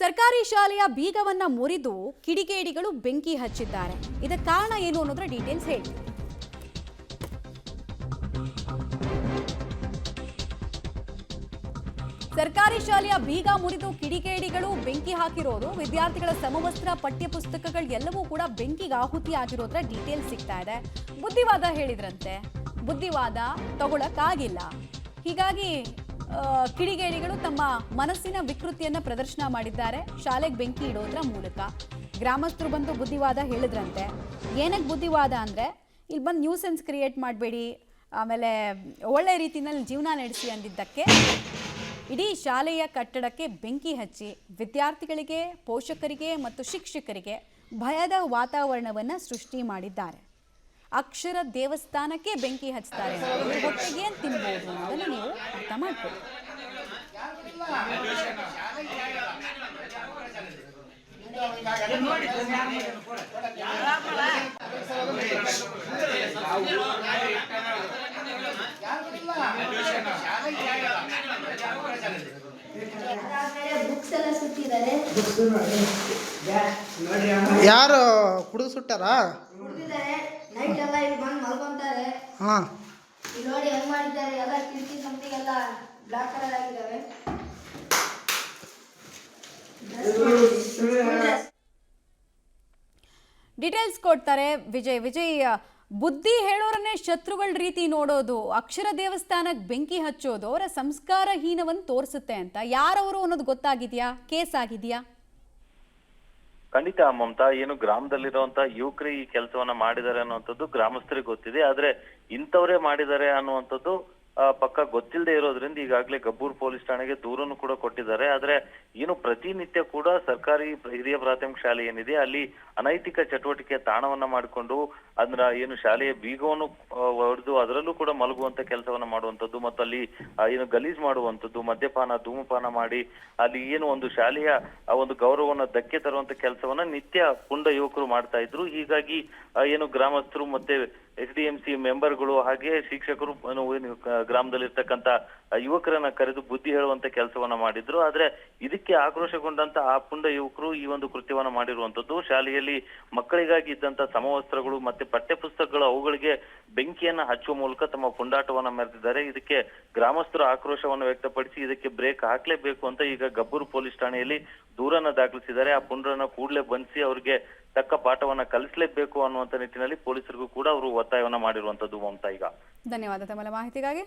ಸರ್ಕಾರಿ ಶಾಲೆಯ ಬೀಗವನ್ನ ಮುರಿದು ಕಿಡಿಗೇಡಿಗಳು ಬೆಂಕಿ ಹಚ್ಚಿದ್ದಾರೆ. ಇದಕ್ಕೆ ಕಾರಣ ಏನು ಅನ್ನೋದರ ಡೀಟೇಲ್ಸ್ ಹೇಳಿ. ಸರ್ಕಾರಿ ಶಾಲೆಯ ಬೀಗ ಮುರಿದು ಕಿಡಿಗೇಡಿಗಳು ಬೆಂಕಿ ಹಾಕಿರೋದು, ವಿದ್ಯಾರ್ಥಿಗಳ ಸಮವಸ್ತ್ರ, ಪಠ್ಯ ಪುಸ್ತಕಗಳು ಎಲ್ಲವೂ ಕೂಡ ಬೆಂಕಿಗೆ ಆಹುತಿ ಆಗಿರೋದ್ರ ಡೀಟೇಲ್ಸ್ ಸಿಗ್ತಾ ಇದೆ. ಬುದ್ಧಿವಾದ ಹೇಳಿದ್ರಂತೆ, ಬುದ್ಧಿವಾದ ತಗೊಳಕ್ಕಾಗಿಲ್ಲ. ಹೀಗಾಗಿ ಕಿಡಿಗೇಡಿಗಳು ತಮ್ಮ ಮನಸ್ಸಿನ ವಿಕೃತಿಯನ್ನ ಪ್ರದರ್ಶನ ಮಾಡಿದ್ದಾರೆ ಶಾಲೆಗೆ ಬೆಂಕಿ ಇಡೋದ್ರ ಮೂಲಕ. ಗ್ರಾಮಸ್ಥರು ಬಂದು ಬುದ್ಧಿವಾದ ಹೇಳಿದ್ರಂತೆ. ಏನಕ್ಕೆ ಬುದ್ಧಿವಾದ ಅಂದರೆ, ಇಲ್ಲಿ ಬಂದು ನ್ಯೂಸೆನ್ಸ್ ಕ್ರಿಯೇಟ್ ಮಾಡಬೇಡಿ, ಆಮೇಲೆ ಒಳ್ಳೆ ರೀತಿಯಲ್ಲಿ ಜೀವನ ನಡೆಸಿ ಅಂದಿದ್ದಕ್ಕೆ ಇಡೀ ಶಾಲೆಯ ಕಟ್ಟಡಕ್ಕೆ ಬೆಂಕಿ ಹಚ್ಚಿ ವಿದ್ಯಾರ್ಥಿಗಳಿಗೆ, ಪೋಷಕರಿಗೆ ಮತ್ತು ಶಿಕ್ಷಕರಿಗೆ ಭಯದ ವಾತಾವರಣವನ್ನು ಸೃಷ್ಟಿ ಮಾಡಿದ್ದಾರೆ. ಅಕ್ಷರ ದೇವಸ್ಥಾನಕ್ಕೆ ಬೆಂಕಿ ಹಚ್ತಾರೆ. ಹೊಟ್ಟೆಗೆ ಏನು ತಿನ್ಬೋದು ಅನ್ನೋದನ್ನು ನೀವು ಅರ್ಥ ಮಾಡ್ಕೊಳ್ಳಿ. ಯಾರು ಕುಡಿದು ಸುಟ್ಟಾರ? ಹಾಂ, ನೋಡಿ ಹೆಂಗ್ ಮಾಡಿದ್ದಾರೆ. ಎಲ್ಲ ಕಿಟಕಿ ಸಂತಿಗೆ ಎಲ್ಲ ಬ್ಲಾಕ್ ಕಲರ್ ಆಗಿದ್ದಾವೆ. ಡೀಟೇಲ್ಸ್ ಕೊಡ್ತಾರೆ ವಿಜಯ್. ಬುದ್ಧಿ ಹೇಳೋರನ್ನೇ ಶತ್ರುಗಳ ರೀತಿ ನೋಡೋದು, ಅಕ್ಷರ ದೇವಸ್ಥಾನಕ್ಕೆ ಬೆಂಕಿ ಹಚ್ಚೋದು ಅವರ ಸಂಸ್ಕಾರಹೀನವನ್ನು ತೋರಿಸುತ್ತೆ ಅಂತ. ಯಾರವರು ಅನ್ನೋದು ಗೊತ್ತಾಗಿದೆಯಾ? ಕೇಸ್ ಆಗಿದೆಯಾ? ಖಂಡಿತ ಮಮತಾ, ಏನು ಗ್ರಾಮದಲ್ಲಿರುವಂತ ಯುವಕರು ಈ ಕೆಲಸವನ್ನ ಮಾಡಿದ್ದಾರೆ ಅನ್ನುವಂಥದ್ದು ಗ್ರಾಮಸ್ಥರಿಗೆ ಗೊತ್ತಿದೆ. ಆದ್ರೆ ಇಂಥವರೇ ಮಾಡಿದ್ದಾರೆ ಅನ್ನುವಂಥದ್ದು ಪಕ್ಕ ಗೊತ್ತಿಲ್ಲದೆ ಇರೋದ್ರಿಂದ ಈಗಾಗಲೇ ಗಬ್ಬೂರ್ ಪೊಲೀಸ್ ಠಾಣೆಗೆ ದೂರನ್ನು ಕೂಡ ಕೊಟ್ಟಿದ್ದಾರೆ. ಆದ್ರೆ ಏನು ಪ್ರತಿನಿತ್ಯ ಕೂಡ ಸರ್ಕಾರಿ ಹಿರಿಯ ಪ್ರಾಥಮಿಕ ಶಾಲೆ ಏನಿದೆ ಅಲ್ಲಿ ಅನೈತಿಕ ಚಟುವಟಿಕೆ ತಾಣವನ್ನ ಮಾಡಿಕೊಂಡು ಅಂದ್ರ ಏನು ಶಾಲೆಯ ಬೀಗವನ್ನು ಹೊಡೆದು ಅದರಲ್ಲೂ ಕೂಡ ಮಲಗುವಂತ ಕೆಲಸವನ್ನ ಮಾಡುವಂಥದ್ದು ಮತ್ತು ಅಲ್ಲಿ ಏನು ಗಲೀಜ್ ಮಾಡುವಂಥದ್ದು, ಮದ್ಯಪಾನ ಧೂಮಪಾನ ಮಾಡಿ ಅಲ್ಲಿ ಏನು ಒಂದು ಶಾಲೆಯ ಒಂದು ಗೌರವವನ್ನ ಧಕ್ಕೆ ತರುವಂತ ಕೆಲಸವನ್ನ ನಿತ್ಯ ಪುಂಡ ಯುವಕರು ಮಾಡ್ತಾ ಇದ್ರು. ಹೀಗಾಗಿ ಏನು ಗ್ರಾಮಸ್ಥರು ಮತ್ತೆ SDMC ಮೆಂಬರ್ಗಳು ಹಾಗೆ ಶಿಕ್ಷಕರು ಗ್ರಾಮದಲ್ಲಿರ್ತಕ್ಕಂಥ ಯುವಕರನ್ನ ಕರೆದು ಬುದ್ಧಿ ಹೇಳುವಂತ ಕೆಲಸವನ್ನ ಮಾಡಿದ್ರು. ಆದ್ರೆ ಇದಕ್ಕೆ ಆಕ್ರೋಶಗೊಂಡಂತ ಆ ಪುಂಡ ಯುವಕರು ಈ ಒಂದು ಕೃತ್ಯವನ್ನ ಮಾಡಿರುವಂತದ್ದು. ಶಾಲೆಯಲ್ಲಿ ಮಕ್ಕಳಿಗಾಗಿ ಇದ್ದಂತ ಸಮವಸ್ತ್ರಗಳು ಮತ್ತೆ ಪಠ್ಯ ಪುಸ್ತಕಗಳು ಅವುಗಳಿಗೆ ಬೆಂಕಿಯನ್ನ ಹಚ್ಚುವ ಮೂಲಕ ತಮ್ಮ ಪುಂಡಾಟವನ್ನ ಮೆರೆದಿದ್ದಾರೆ. ಇದಕ್ಕೆ ಗ್ರಾಮಸ್ಥರು ಆಕ್ರೋಶವನ್ನು ವ್ಯಕ್ತಪಡಿಸಿ ಇದಕ್ಕೆ ಬ್ರೇಕ್ ಹಾಕ್ಲೇಬೇಕು ಅಂತ ಈಗ ಗಬ್ಬೂರು ಪೊಲೀಸ್ ಠಾಣೆಯಲ್ಲಿ ದೂರನ್ನ ದಾಖಲಿಸಿದ್ದಾರೆ. ಆ ಪುಂಡರನ್ನ ಕೂಡಲೇ ಬಂಧಿಸಿ ಅವರಿಗೆ ತಕ್ಕ ಪಾಠವನ್ನ ಕಲಿಸಲೇಬೇಕು ಅನ್ನುವಂತ ನಿಟ್ಟಿನಲ್ಲಿ ಪೊಲೀಸರಿಗೂ ಕೂಡ ಅವರು ಒತ್ತಾಯವನ್ನ ಮಾಡಿರುವಂತದ್ದು ಮಮತಾ. ಈಗ ಧನ್ಯವಾದ ತಮ್ಮ ಮಾಹಿತಿಗಾಗಿ.